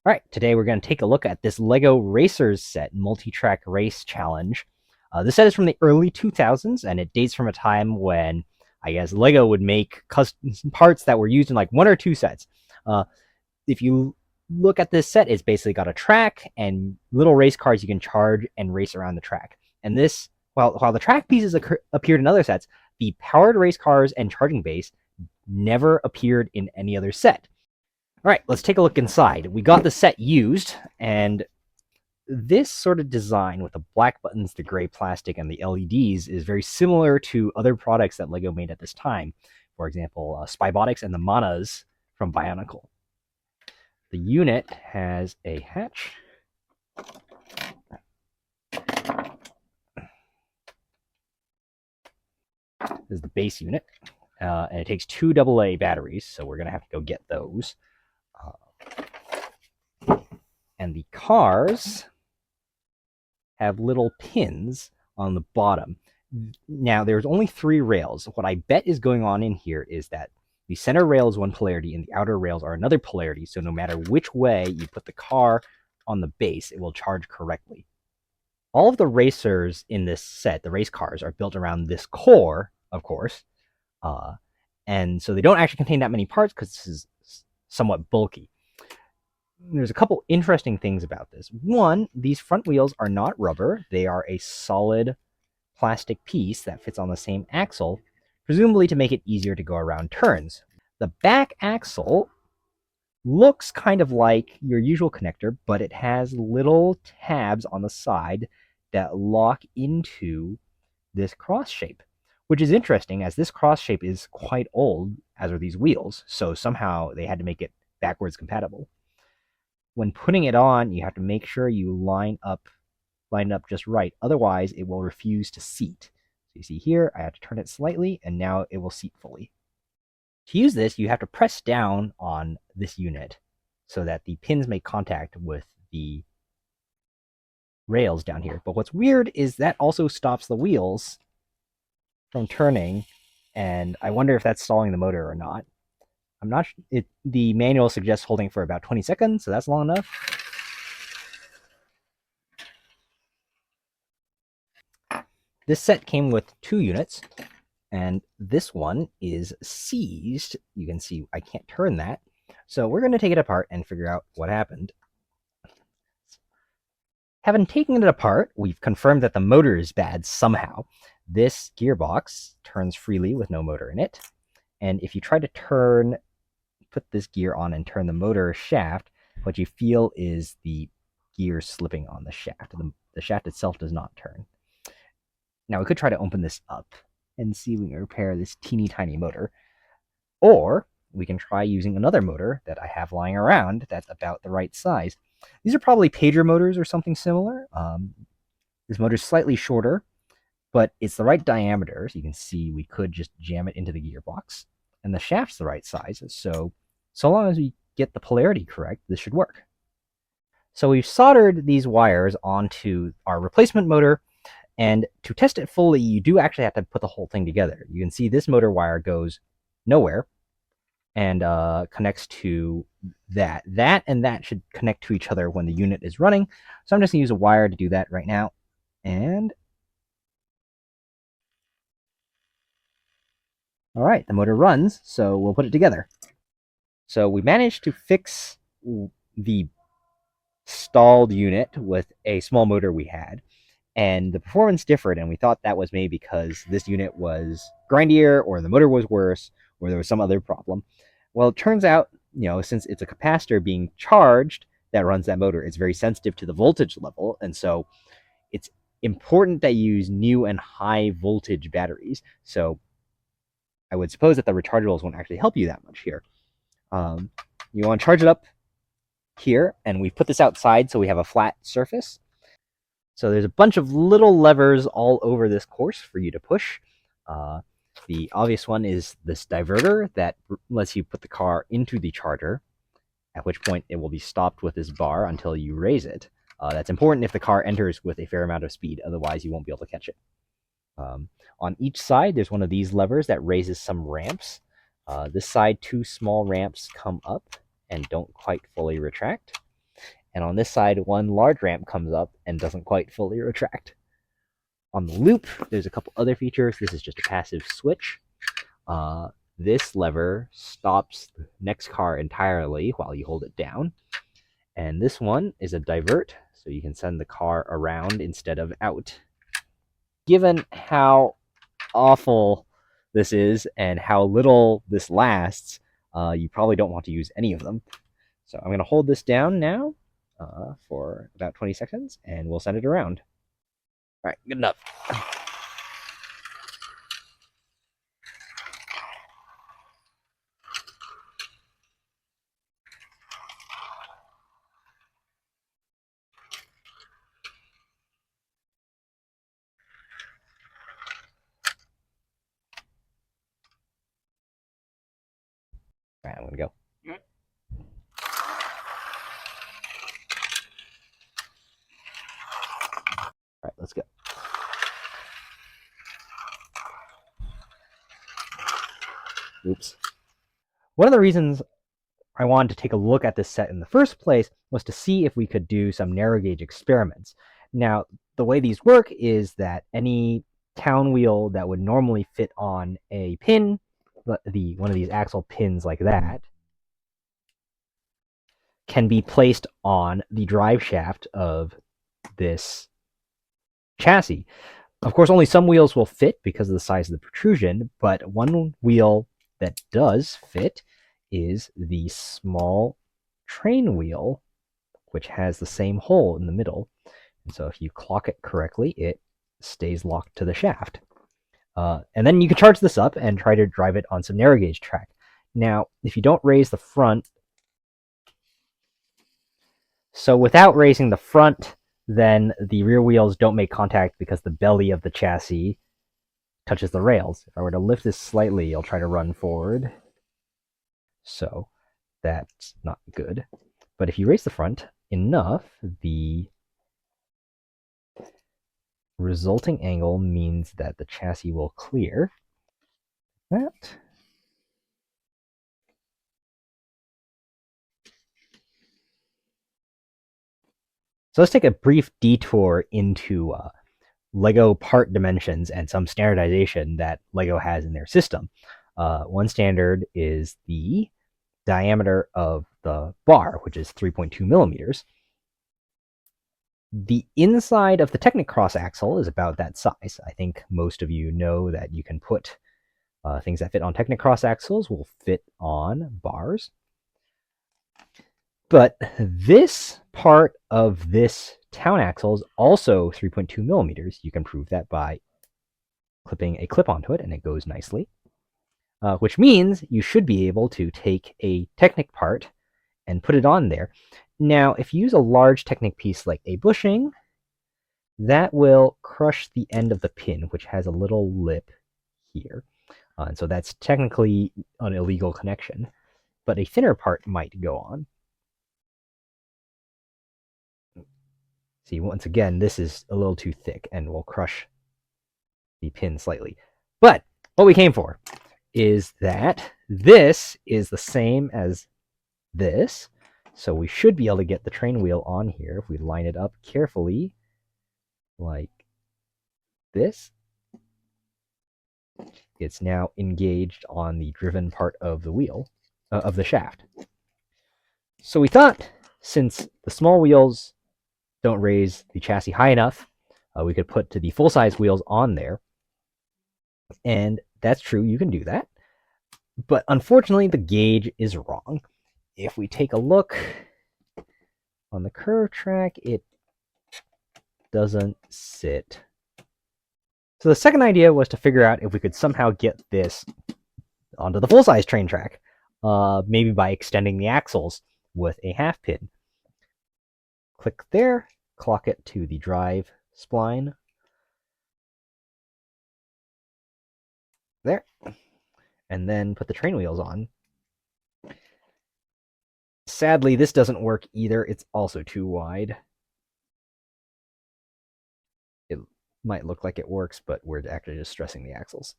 All right, today we're going to take a look at this LEGO Racers set multi-track race challenge. This set is from the early 2000s, and it dates from a time when I guess LEGO would make custom parts that were used in like one or two sets. If you look at this set, it's basically got a track and little race cars you can charge and race around the track. And this, while the track pieces appeared in other sets, the powered race cars and charging base never appeared in any other set. All right, let's take a look inside. We got the set used, and this sort of design with the black buttons, the gray plastic, and the LEDs is very similar to other products that LEGO made at this time. For example, Spybotics and the Manas from Bionicle. The unit has a hatch. This is the base unit, and it takes two AA batteries, so we're going to have to go get those. And the cars have little pins on the bottom. Now, there's only 3 rails. What I bet is going on in here is that the center rail is one polarity and the outer rails are another polarity, so no matter which way you put the car on the base, it will charge correctly. All of the racers in this set, the race cars, are built around this core, of course, and so they don't actually contain that many parts because this is somewhat bulky. There's a couple interesting things about this. One, these front wheels are not rubber. They are a solid plastic piece that fits on the same axle, presumably to make it easier to go around turns. The back axle looks kind of like your usual connector, but it has little tabs on the side that lock into this cross shape, which is interesting as this cross shape is quite old, as are these wheels, so somehow they had to make it backwards compatible. When putting it on, you have to make sure you line it up just right. Otherwise, it will refuse to seat. So you see here, I have to turn it slightly, and now it will seat fully. To use this, you have to press down on this unit so that the pins make contact with the rails down here. But what's weird is that also stops the wheels from turning, and I wonder if that's stalling the motor or not. I'm not. The manual suggests holding for about 20 seconds, so that's long enough. This set came with 2 units, and this one is seized. You can see I can't turn that. So we're going to take it apart and figure out what happened. Having taken it apart, we've confirmed that the motor is bad somehow. This gearbox turns freely with no motor in it, and if you try to put this gear on and turn the motor shaft, what you feel is the gear slipping on the shaft. The shaft itself does not turn. Now, we could try to open this up and see if we can repair this teeny tiny motor. Or we can try using another motor that I have lying around that's about the right size. These are probably pager motors or something similar. This motor's slightly shorter, but it's the right diameter. So you can see we could just jam it into the gearbox. And the shaft's the right size, so long as we get the polarity correct, this should work. So we've soldered these wires onto our replacement motor, and to test it fully, you do actually have to put the whole thing together. You can see this motor wire goes nowhere and connects to that. That and that should connect to each other when the unit is running. So I'm just going to use a wire to do that right now. And all right, the motor runs, so we'll put it together. So we managed to fix the stalled unit with a small motor we had, and the performance differed, and we thought that was maybe because this unit was grindier, or the motor was worse, or there was some other problem. Well, it turns out, since it's a capacitor being charged that runs that motor, it's very sensitive to the voltage level, and so it's important that you use new and high voltage batteries. So I would suppose that the rechargeables won't actually help you that much here. You want to charge it up here, and we put this outside so we have a flat surface. So there's a bunch of little levers all over this course for you to push. The obvious one is this diverter that lets you put the car into the charger, at which point it will be stopped with this bar until you raise it. That's important if the car enters with a fair amount of speed, otherwise you won't be able to catch it. On each side, there's one of these levers that raises some ramps. This side, 2 small ramps come up and don't quite fully retract. And on this side, one large ramp comes up and doesn't quite fully retract. On the loop, there's a couple other features. This is just a passive switch. This lever stops the next car entirely while you hold it down. And this one is a divert, so you can send the car around instead of out. Given how awful this is and how little this lasts, you probably don't want to use any of them. So I'm going to hold this down now for about 20 seconds, and we'll send it around. All right, good enough. All right, I'm going to go. All right, let's go. Oops. One of the reasons I wanted to take a look at this set in the first place was to see if we could do some narrow gauge experiments. Now, the way these work is that any town wheel that would normally fit on a pin, one of these axle pins like that, can be placed on the drive shaft of this chassis. Of course, only some wheels will fit because of the size of the protrusion, but one wheel that does fit is the small train wheel, which has the same hole in the middle. And so if you clock it correctly, it stays locked to the shaft. And then you can charge this up and try to drive it on some narrow gauge track. Now, if you don't raise the front, so without raising the front, then the rear wheels don't make contact because the belly of the chassis touches the rails. If I were to lift this slightly, I'll try to run forward. So that's not good. But if you raise the front enough, the resulting angle means that the chassis will clear. That. So let's take a brief detour into LEGO part dimensions and some standardization that LEGO has in their system. One standard is the diameter of the bar, which is 3.2 millimeters. The inside of the Technicross axle is about that size. I think most of you know that you can put things that fit on Technicross axles will fit on bars. But this part of this town axle is also 3.2 millimeters. You can prove that by clipping a clip onto it, and it goes nicely. Which means you should be able to take a Technic part and put it on there. Now, if you use a large Technic piece like a bushing, that will crush the end of the pin, which has a little lip here. And so that's technically an illegal connection, but a thinner part might go on. See, once again, this is a little too thick and will crush the pin slightly. But what we came for is that this is the same as this. So we should be able to get the train wheel on here if we line it up carefully like this. It's now engaged on the driven part of the wheel, of the shaft. So we thought, since the small wheels don't raise the chassis high enough, we could put the full-size wheels on there. And that's true, you can do that. But unfortunately, the gauge is wrong. If we take a look on the curve track, it doesn't sit. So the second idea was to figure out if we could somehow get this onto the full-size train track, maybe by extending the axles with a half pin. Click there, clock it to the drive spline. There. And then put the train wheels on. Sadly, this doesn't work either. It's also too wide. It might look like it works, but we're actually just stressing the axles.